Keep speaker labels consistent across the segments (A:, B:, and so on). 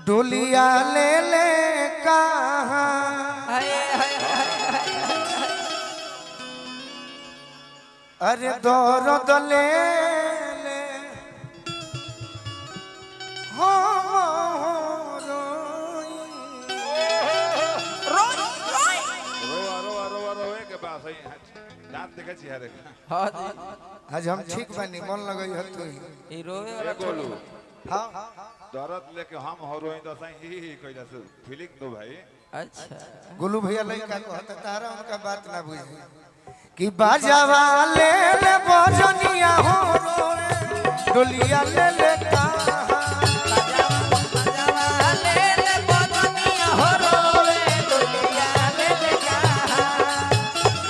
A: डोलिया ले ले कहाँ अरे दौरद ले ले हो आज हम ठीक बनी मन लगई है तू
B: ई रोवे वाला
C: बोलू
A: हां
C: दर्द लेके हम हरोइन तो सही ही कइला से फीलिंग दो भाई।
B: अच्छा
A: गोलू भैया लइका कहता तारा उनका बात ना बुझी कि बाजावा ले ले बजनिया हो डोलिया ले ले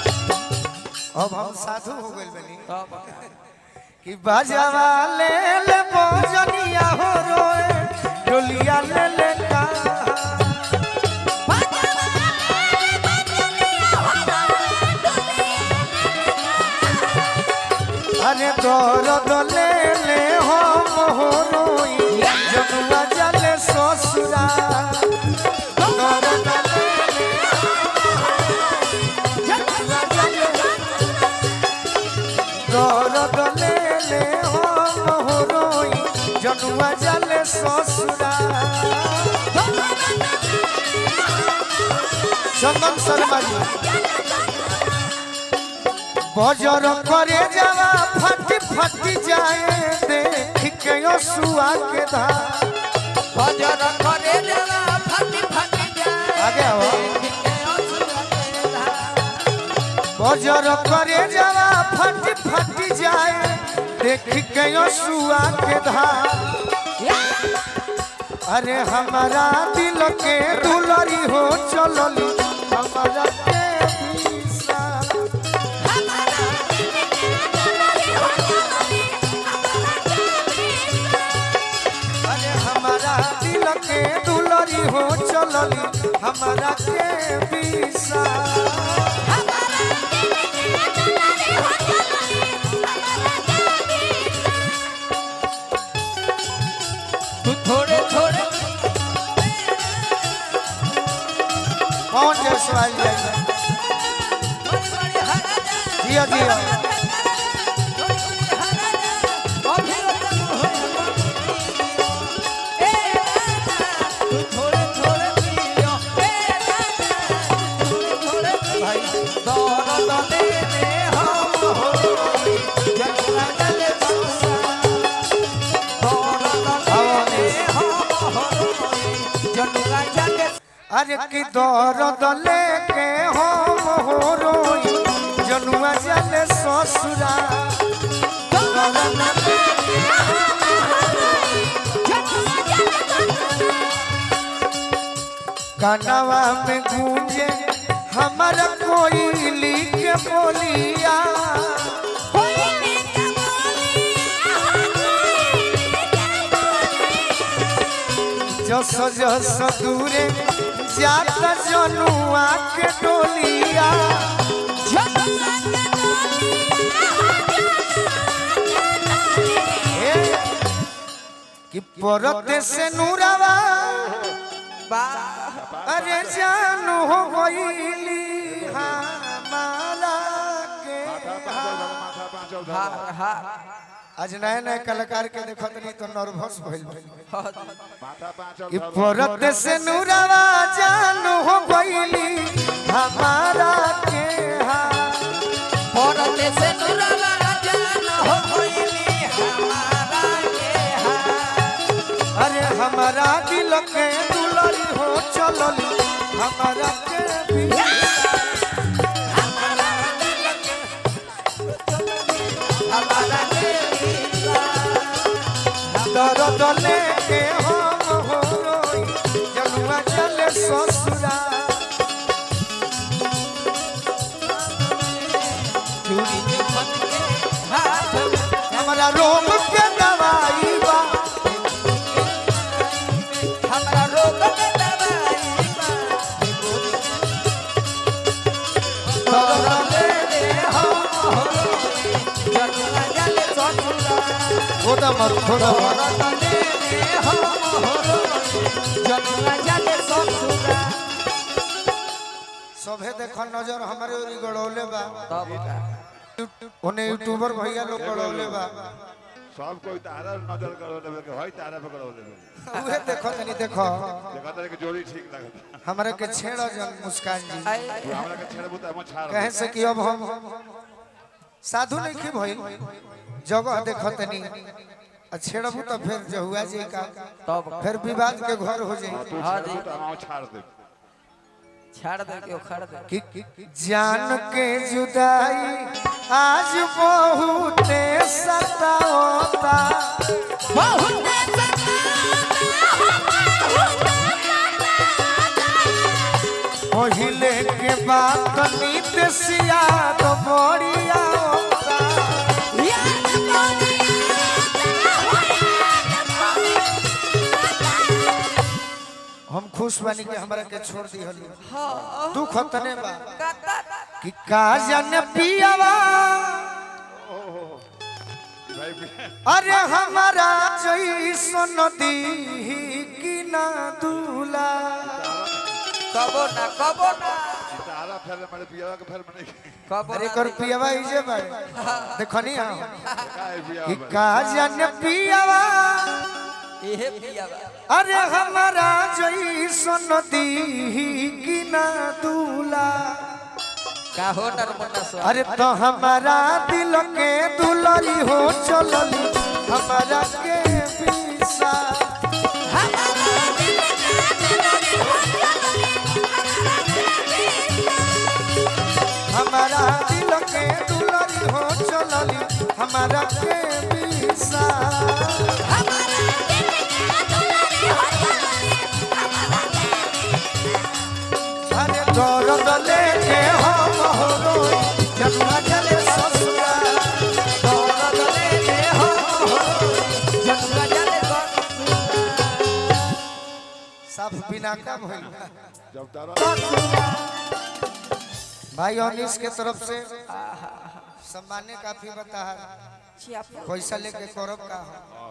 A: अब हम साधु हो गइल बनी कि बाजावा ले ले बजनिया हो रोए डोलिया ले ले का अरे दर्द ले ले हो मोहरोई जनुआ जले ससुरा दर्द ले ले जनुआ जले दर्द ले ले हो मोहरोई जनुआ जले ससुरा चंदन शर्मा जी बजर करे जावा फटी फटी जाए देख के सुआ के धा
B: बजर करे जावा फटी फटी जाए
A: आगे आओ बजर करे जावा फटी फटी जाए देख के सुआ के धा अरे हमारा दिल के दुलरी हो चलली हमारा के दिल के दुलरी हो चलली हमारा के बीसा
B: तू थोड़े थोड़े
A: कौन जसवाल जाएगा जिया जिया अरे की दर्द लेके हम हो रोई जनुआ जले ससुरा कानवा में गूंजे हमारा कोई लिख बोलिया जस जस दूरे जाता जनुआ के डोलिया कि परते से नूरावा अरे जानू हो गईली हमारा के आज नए नए कलाकार के देखत नहीं तो नर्वस भइल कि परते से नूरावा जानू हो गईली हमारा के
B: परते से नूरावा जानू हो गईली हमारा के
A: अरे हमारा दिल के दुलरी हो चलली हमारा के दर्द लेके हम हो रोई जनुआ चले ससुरा हमारा रोग के दवाई बा
B: हमारा रोग के दवाई
A: दर्द ले ले हम हो
B: जनुआ जले ससुरा
A: वो खोदा मत खोदा मत
B: तने में हम हो जनुआ जाले ससुरा
A: सभे देखो नजर हमारे ओरी गड़ौले बा
B: तब का
A: ओने यूट्यूबर भैया लोग गड़ौले बा
C: सब कोई तारा नजर करो लेबे के होई तारा पे करो लेबे
A: उहे देखो तनी देखो
C: देखा तारे के जोड़ी ठीक लगता
A: हमारे के छेड़ा जन मुस्कान जी
C: तू हमरा के छेड़बू त हम छाड़
A: कहे से कि अब हम साधु नहीं की भइल जगह देखो तनी छेड़बू तो फिर जहुआ जी का
B: तब
A: फिर विवाद के घर हो जाई
C: तू
B: हाँ
C: छेड़बू
B: जी।
C: त हम छाड़ दे
B: छाड़ दे के उखाड़ दे
A: कि जान के जुदाई आज बहुत सतावता
B: बहुत
A: पहिले के बात नीत सियाद बढ़िया होता हम खुश बानी कि हमरा के छोड़ दी हली दुख तने बा कि का जन पियावा
C: भाई
A: अरे हमारा जैसन दी कि ना दूला
B: कबो ना
C: तारा फेर मेरे पिया के फेर मने
B: कबो
A: अरे
B: ना
A: कर पियावा इजे बा देखनी हां
C: काय पिया
A: कि का जन पियावा
B: एहे पिया
A: अरे हमारा जैसन दी कि ना दूला
B: का हो नरमुन्ना सो
A: अरे तो हमारा दिल के दुलरी हो चलली हमारा के पीसा हमारा दिल के दुलरी हो चलली हमारा के पीसा अरे दर्द लेके हम हो रोई जनुआ चले ससुरा
B: दौलत लेके हम हो जनुआ जाले ससुरा
A: साफ बिना का भइल
C: जब तारा
A: भाई अनिस के तरफ से सम्मान्य काफी बता है पैसा लेके करब का हो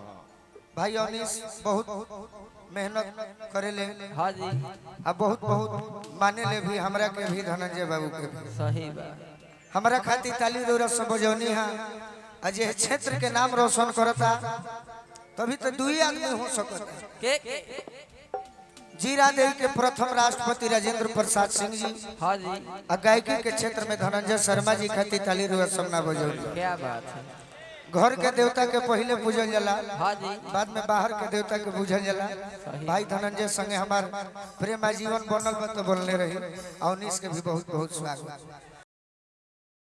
A: भाई अनिस बहुत मेहनत करे ले
B: हां जी
A: अब बहुत बहुत माने ले भी हमरा के भी धनंजय बाबू के भी
B: सही बा
A: हमरा खातिर ताली दौरा सब बजौनी है अजय क्षेत्र के नाम रोशन करता तभी तो दुई आदमी हो सकता
B: के
A: जीरा देवी के प्रथम राष्ट्रपति राजेंद्र प्रसाद सिंह जी
B: हां जी
A: आ गायकी के क्षेत्र में धनंजय शर्मा जी खातिर ताली दौरा सब ना बजौनी
B: क्या बात है
A: घर के देवता के पहले पूजल जाला
B: हां जी
A: बाद में बाहर के देवता के पूजल जाला भाई धनंजय संगे हमार प्रेम जीवन बनल बा तो बोलने रही और उन्नीस के भी बहुत बहुत स्वागत